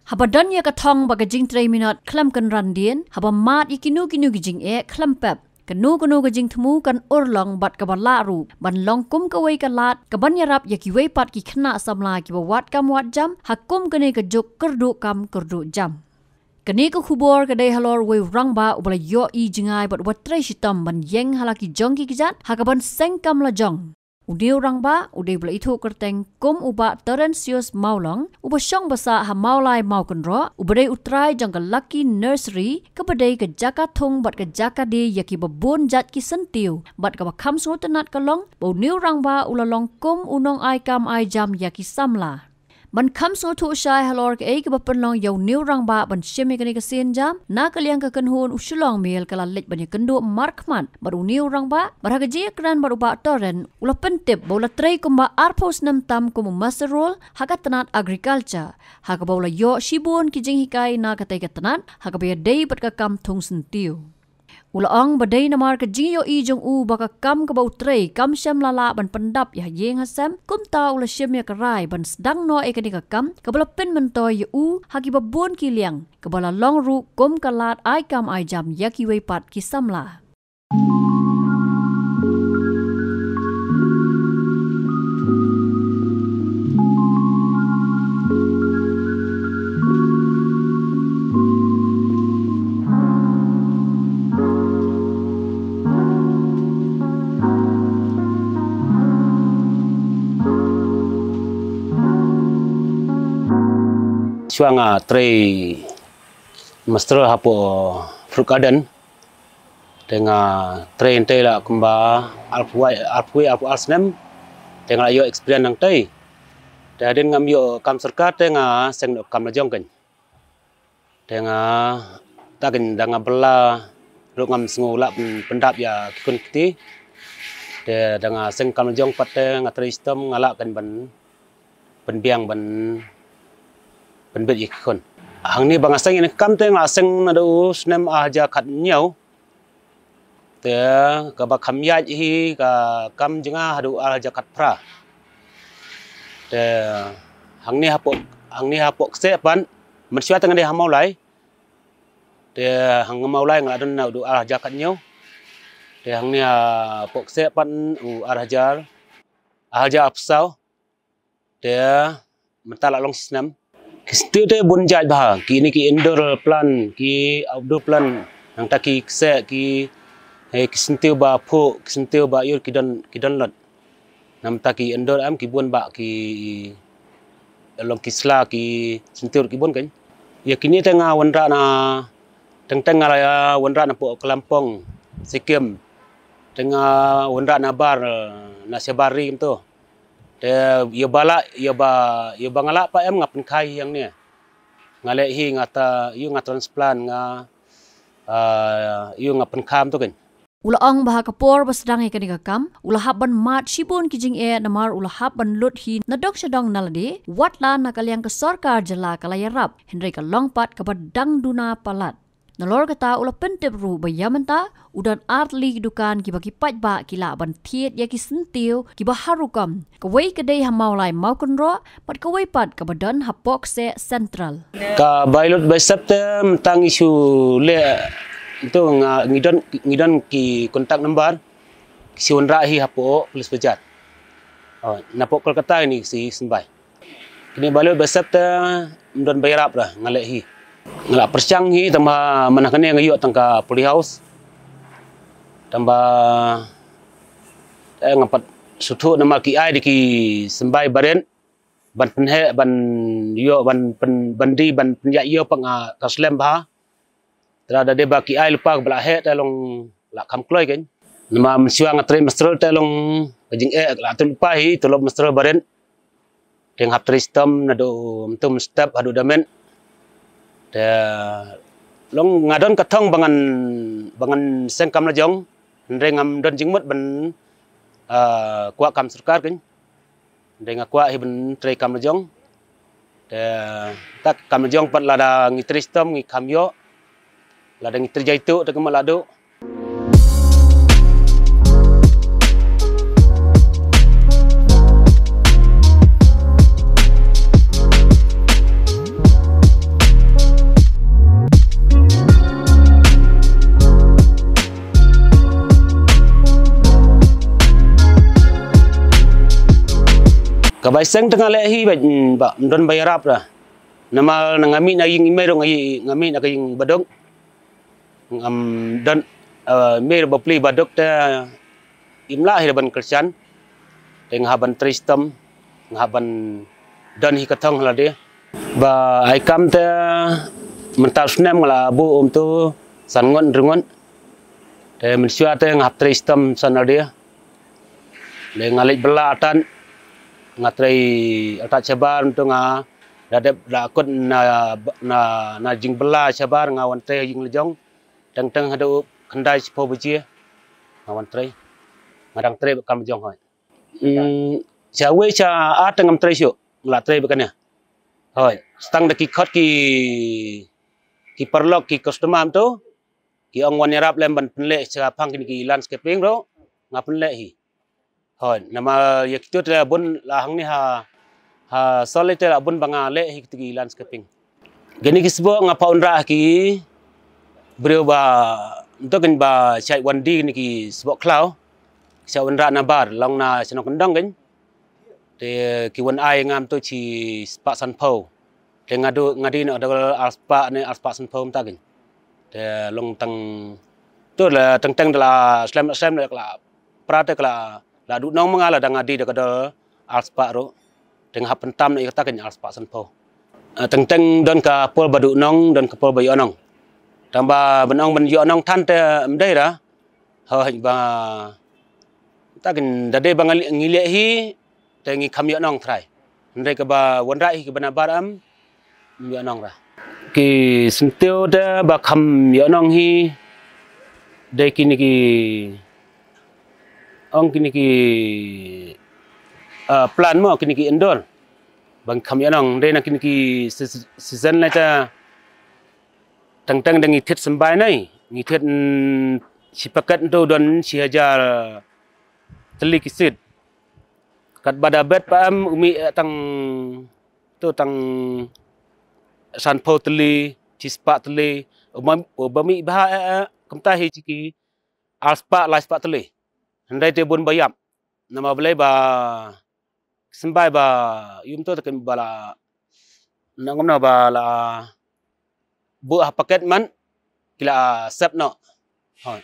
Habadan ya katong baga jing 3 minute klam kan randien, haba mat ikinu gijing klam pep. Kanu gajing temu kan urlong bat kabala ru ban long kum kawai kalat kaban yarap ya ki wei pat ki khna samla ki bawat kam wat jam hakum kene ka juk kerdu kam kerdu jam kene ko khubor ka dei halor wei rangba ubala yo I jingai bat wat tre shitam ban yeng halaki jong ki kijat hakaban seng kam la jong Udeu rangba udeu bela itu kerteng kum uba Terensius Maulong uba syong basa ha maulai maukenro ubadai utrai jang ke lucky nursery kebadai ke jakatung bat ke jakade yaki babun jat ki sentiu bat ke bakam tenat kalong bau new rangba ulalong kum unong ai kam ai jam yaki samla ban kham so thu shai halor ke ke bapenlong yau new rangba ban sheme ke sen jam na kaliang ke kenhun usulong mel kala lek ban kendo markman baru new rangba baraga je kran baru ba toren ula pentep bola trei kumba arpos nam tam kum masterol haga tanat agriculture haga bola yo shibun ki jing hikai na katai ka tanat haga be dei bat ka kam thung sentiu Ulaong badai namar ke jing yo I jong u baka kam ke bau trei kam syam lala ban pendap ya yeng hasam kum ta ula syam ya kerai ban sedang no e ke kam ke bala pen mentoy yo u haki babon ki liang ke bala long ru kum kalat ai kam ai jam ya ki wei pat ki samla Suanga tray master hapo fruit garden dengan tray ente la kumba alpui alsnem dengan yo experience nang tay dan ngam yo kam serkat dengan seng kam la jong kan dengan takin dengan bela lu ngam sengula pendap ya kun kiti dengan seng kam la jong pat ngatri sistem ngalak kan ban biang ban penbet ikon. Hang ni bang aseng ini kam teng aseng nado snem aja kat nyau. Te ka ba kam ya hi ka kam jenga hadu aja kat pra. Te hang ni hapok se pan mensyua teng de hamau lai. Te hang mau lai ngadon nado aja kat nyau. Te hang ni hapok se pan aja apsau. Te mentala long snem Kistiu te bunjat bah, ki indoor plan, ki outdoor plan, yang taki kse ki kisentiu ba pho, kisentiu ba yur kidan lot. Nam taki indoor am ki bun ba ki long kisla ki sentiu ki bun kan. Ya kini tengah wanra na tengah ya wanra na po Kelampong, Sikkim, tengah wanra na bar na Sebari tu. Ya bangala pa em ngapen kai yang ni ngale hi ngata yu transplant yu ngapen kam tu kan Ulaong baha kapor basdang e kanika kam ulahaban mat shibun kijing namar ulahaban lut hi nadok syadong nalade watla nakaliang ke sarkar jala kalayarap Henry ka longpat kabadang duna palat Nalor kata ula pentep ru bayamanta udan artli dukan kiba kipat ba kila ban thiet ya ki sentiu kiba harukam kawai kedai hamaulai maukenro pat kawai pat kabadan hapok se central ka bailot by septem tang isu le itu ngidan ki kontak number si unra hi hapo polis bejat napok Kolkata ini si sembai kini bailot by septem mdon bayrap dah ngalek hi ngelak persyang hi tambah manakane ngayuk tangka poli house tambah ngapat sutu nama ki ai di ki sembai baren ban penhe ban yo ban bandi ban penja yo pang kaslem ba terada de baki ai lupa bela he talong la kam kloi kan nama mensuang atre master talong kajing la lupa hi tolong master baren teng hap tristem nado mentum step hadu damen long ngadon katong bangan sengkam lajong ndengam don jingmut ban kuak kam serkar kan ndeng kuak hi ban tre kam lajong tak kam lajong pat lada ngitristom ngi kamyo lada ngitri jaitu te kemalado Kabai seng tengah lehi ba don bayarap dah. Nama ngami na ying imero ngami na kaying badok. Dan mer bapli badok ta imla hiban Kristen. Teng haban tristem ngaban dan hi katong la dia. Ba ai kam ta mental snem la bu tu san ngon rungon. Te mensua te ngap tristem san la dia. Le ngalik bela atan ngatrai atat cabar untuk dadap dakut na jing bela cabar ngawan trai jing lejong teng hadu kendai sipo bejie ngawan trai ngadang trai kam jong hoi cawe ca ateng am trai syuk ngla trai bekanya hoi stang daki khot ki perlok ki customer tu ki ong wan yarap lem ban penle ca phang ki landscaping ro ngapen le hi hoi nama yakitu te bun lahang ni ha solite la bun banga le hi ki landscaping geni kisbo ngapa unra ki brio ba ntokin ba chai wandi ni ki sbo klau sa unra na bar long na chano kendang gen te ki wan ai ngam to chi spa san pho te ngadi no dal alspa ne alspa san pho ta gen te long tang tu la tang la slam la prate la la du nong mangala dang adi da kada alspa ro teng hap pentam na ikata ken alspa san pho teng don ka pol badu nong don ka pol bayo nong tamba benong ben yo nong tan te mdai ra ho ba ta ken dade bang ngile hi tengi kham yo nong thrai ndai ka ba wan rai ki bana baram yo nong ra ki sentio da ba kham yo nong hi de kini ki ong kini ki plan mo kini ki endor bang kham yanong de na kini ki season la ta tang dang i thet sambai nai ngi thet sipakat do don si hajar teli kisit kat bada bet pam umi tang tu tang sanpo teli cispa teli bami bah kamta hi ciki alspa laspa teli handai te bun bayap nama belai ba sembai ba yum to tekan bala nangom na bala bu paket man kila sep no hoi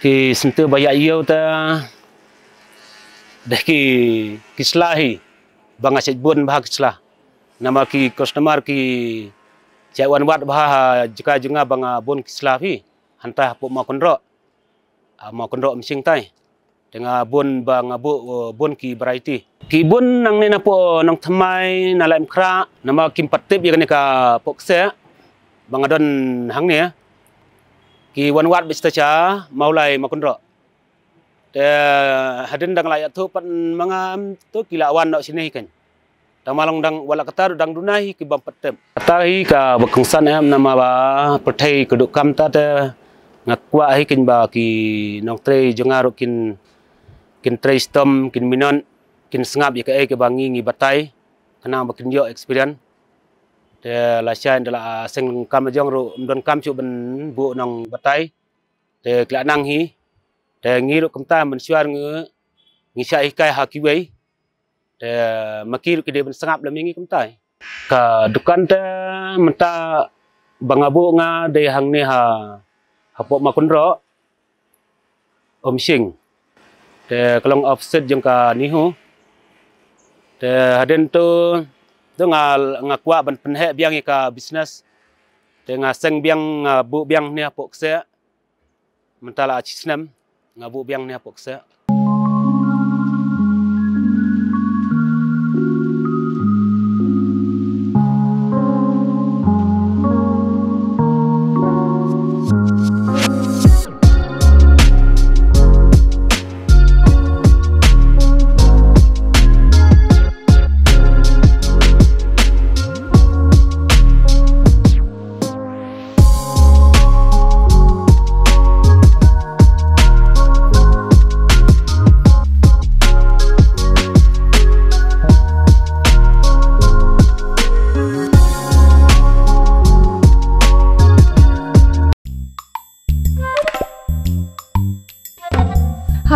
ki sentuh bayak iyo ta dah ki kislahi bang asyik bun bah kislah nama ki customer ki cak wan wat bah jika jenga bang bun kislahi hantah pok ma konro msing tai dengan bun bang bun ki variety ki bun nang ni napo nang thamai na laim kra nama kim patip ya ka pok se bang adon hang ni ki wan wat bista cha maulai makundro te hadin dang layak tu pan mangam tu kila wan nak sini kan tamalong dang wala katar dang dunai ki bam patem tahi ka bakungsan em nama ba perthai keduk kam ta te ngakwa hi kin ba ki nong tre jengaro kin tre stom kin minon kin sngap ya ke bangi ngi batai kana bakin yo experience te la shan de la seng kam jong ro don kam chu ben bu nong batai te kla nang hi te ngi ro kamta men suar ngi sha kai ha ki wei te maki ro ki de ben sangap lam ngi kamta ka dukan te menta bangabu nga de hang ne ha pok ma kun ro om sing te kalong offset jong ka ni hu te haden tu tu ngakwa ban penhe biang ka business te ngaseng biang bu biang ni pok se mentala chisnam ngabu biang ni pok se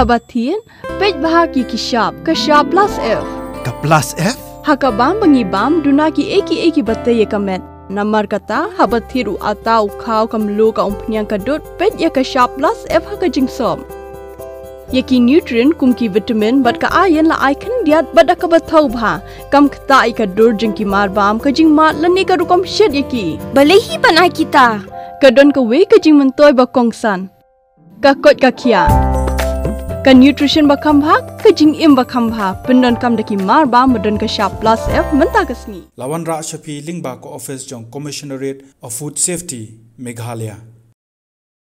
habatin pej bahaki kishap kashap plus F Ka plus F? hakabam bangibam dunaki eki batay kamet namar kata habatiru atau kau kamlu ka umpnyang kadut pej ya kashap plus F hakajing som Yaki nutrient kumki vitamin bat ka ayan la icon diat bat ka bathau bha kam kta ka dur jingki mar bam ka jing mat lani ka rukom shed yaki Balehi panai kita. ka don ka we ka jing mentoy ba kongsan ka kot ka khia ka nutrition ba kham bha ka jing im ba kham bha pendon kam daki mar bam don ka sharp plus F menta ka sni Lawan Ra Shafi Lingba ko office jong Commissionerate of Food Safety Meghalaya